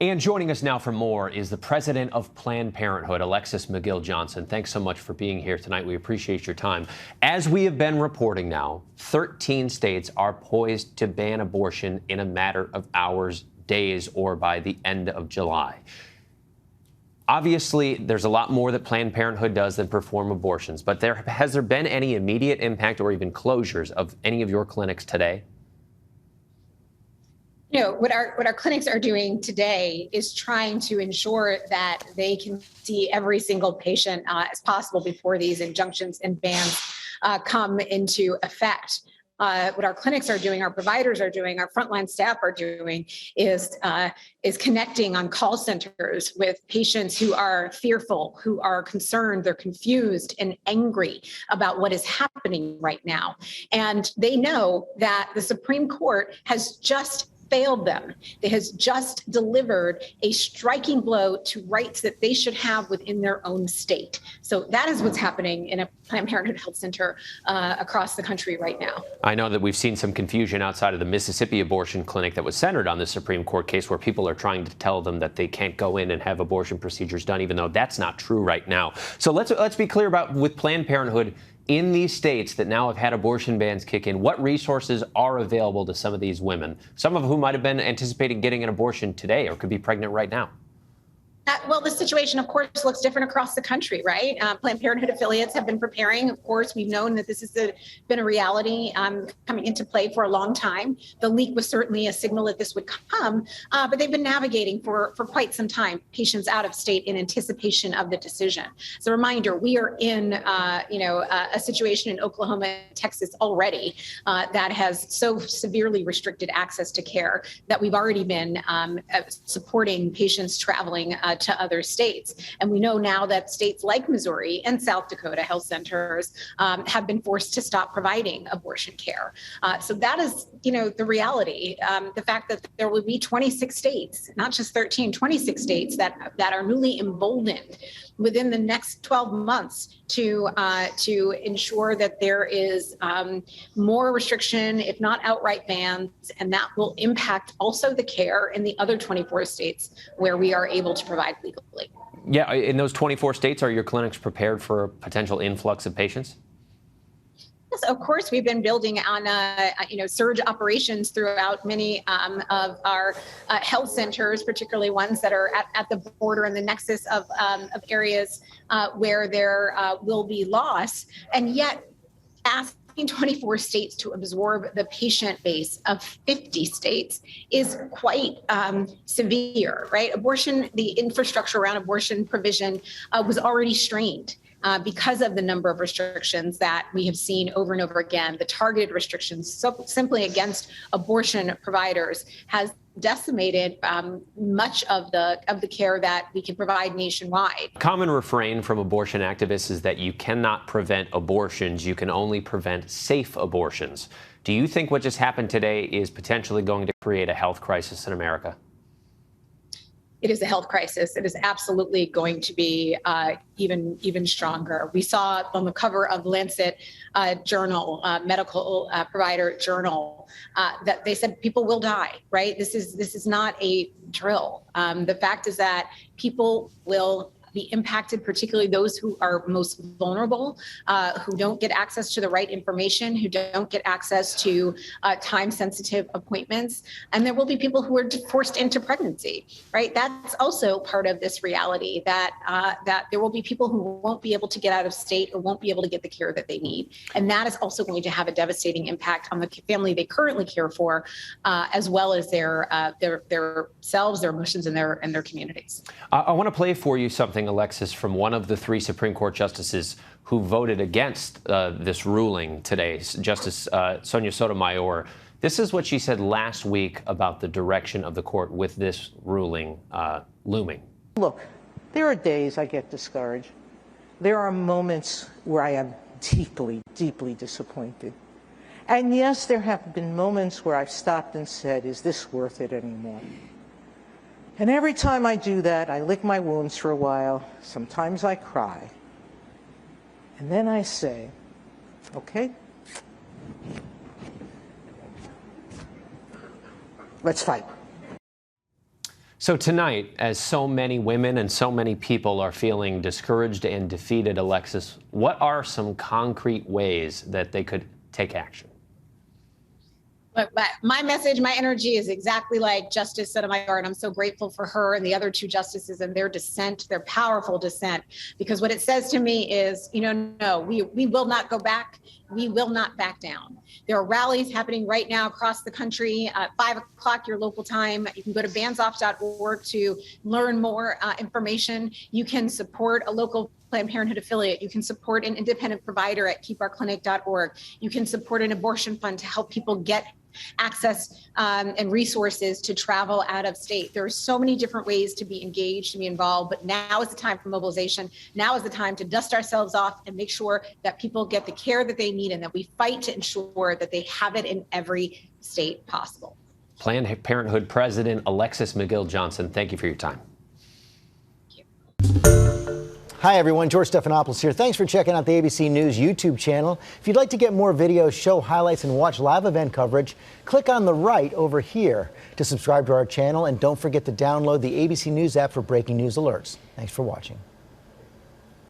And joining us now for more is the president of Planned Parenthood, Alexis McGill Johnson. Thanks so much for being here tonight. We appreciate your time. As we have been reporting now, 13 states are poised to ban abortion in a matter of hours, days, or by the end of July. Obviously, there's a lot more that Planned Parenthood does than perform abortions, but has there been any immediate impact or even closures of any of your clinics today? You know, what our clinics are doing today is trying to ensure that they can see every single patient as possible before these injunctions and bans come into effect. What our clinics are doing, our providers are doing, our frontline staff are doing is connecting on call centers with patients who are fearful, who are concerned, they're confused and angry about what is happening right now. And they know that the Supreme Court has just failed them. It has just delivered a striking blow to rights that they should have within their own state. So that is what's happening in a Planned Parenthood health center across the country right now. I know that we've seen some confusion outside of the Mississippi abortion clinic that was centered on the Supreme Court case where people are trying to tell them that they can't go in and have abortion procedures done, even though that's not true right now. So let's be clear about with Planned Parenthood, in these states that now have had abortion bans kick in, what resources are available to some of these women, some of whom might have been anticipating getting an abortion today or could be pregnant right now? Well, the situation, of course, looks different across the country, right? Planned Parenthood affiliates have been preparing. Of course, we've known that this has been a reality coming into play for a long time. The leak was certainly a signal that this would come, but they've been navigating for quite some time, patients out of state in anticipation of the decision. As a reminder, we are in, a situation in Oklahoma and Texas already that has so severely restricted access to care that we've already been supporting patients traveling to other states. And we know now that states like Missouri and South Dakota health centers have been forced to stop providing abortion care. So that is, the reality. The fact that there will be 26 states, not just 13, 26 states that are newly emboldened within the next 12 months to ensure that there is more restriction, if not outright bans, and that will impact also the care in the other 24 states where we are able to provide legally. Yeah, in those 24 states, are your clinics prepared for a potential influx of patients? Yes, of course, we've been building on, surge operations throughout many of our health centers, particularly ones that are at the border and the nexus of areas where there will be loss. And yet, asking 24 states to absorb the patient base of 50 states is quite severe, right? Abortion, the infrastructure around abortion provision was already strained. Because of the number of restrictions that we have seen over and over again, the targeted restrictions simply against abortion providers has decimated much of the care that we can provide nationwide. Common refrain from abortion activists is that you cannot prevent abortions, you can only prevent safe abortions. Do you think what just happened today is potentially going to create a health crisis in America? It is a health crisis. It is absolutely going to be even stronger. We saw on the cover of Lancet journal, medical provider journal, that they said people will die, right? This is not a drill. The fact is that people will be impacted, particularly those who are most vulnerable, who don't get access to the right information, who don't get access to time-sensitive appointments. And there will be people who are forced into pregnancy, right? That's also part of this reality, that there will be people who won't be able to get out of state or won't be able to get the care that they need. And that is also going to have a devastating impact on the family they currently care for, as well as their selves, their emotions, and their communities. I want to play for you something, Alexis, from one of the three Supreme Court justices who voted against this ruling today, Justice Sonia Sotomayor. This is what she said last week about the direction of the court with this ruling looming. Look, there are days I get discouraged. There are moments where I am deeply, deeply disappointed. And yes, there have been moments where I've stopped and said, is this worth it anymore? And every time I do that, I lick my wounds for a while. Sometimes I cry. And then I say, okay, let's fight. So tonight, as so many women and so many people are feeling discouraged and defeated, Alexis, what are some concrete ways that they could take action? But my message, my energy is exactly like Justice Sotomayor, and I'm so grateful for her and the other two justices and their dissent, their powerful dissent, because what it says to me is, no, we will not go back. We will not back down. There are rallies happening right now across the country at 5 o'clock your local time. You can go to bandsoff.org to learn more information. You can support a local Planned Parenthood affiliate. You can support an independent provider at keepourclinic.org. You can support an abortion fund to help people get access and resources to travel out of state. There are so many different ways to be engaged, to be involved, but now is the time for mobilization. Now is the time to dust ourselves off and make sure that people get the care that they need and that we fight to ensure that they have it in every state possible. Planned Parenthood President Alexis McGill Johnson, thank you for your time. Hi, everyone. George Stephanopoulos here. Thanks for checking out the ABC News YouTube channel. If you'd like to get more videos, show highlights, and watch live event coverage, click on the right over here to subscribe to our channel. And don't forget to download the ABC News app for breaking news alerts. Thanks for watching.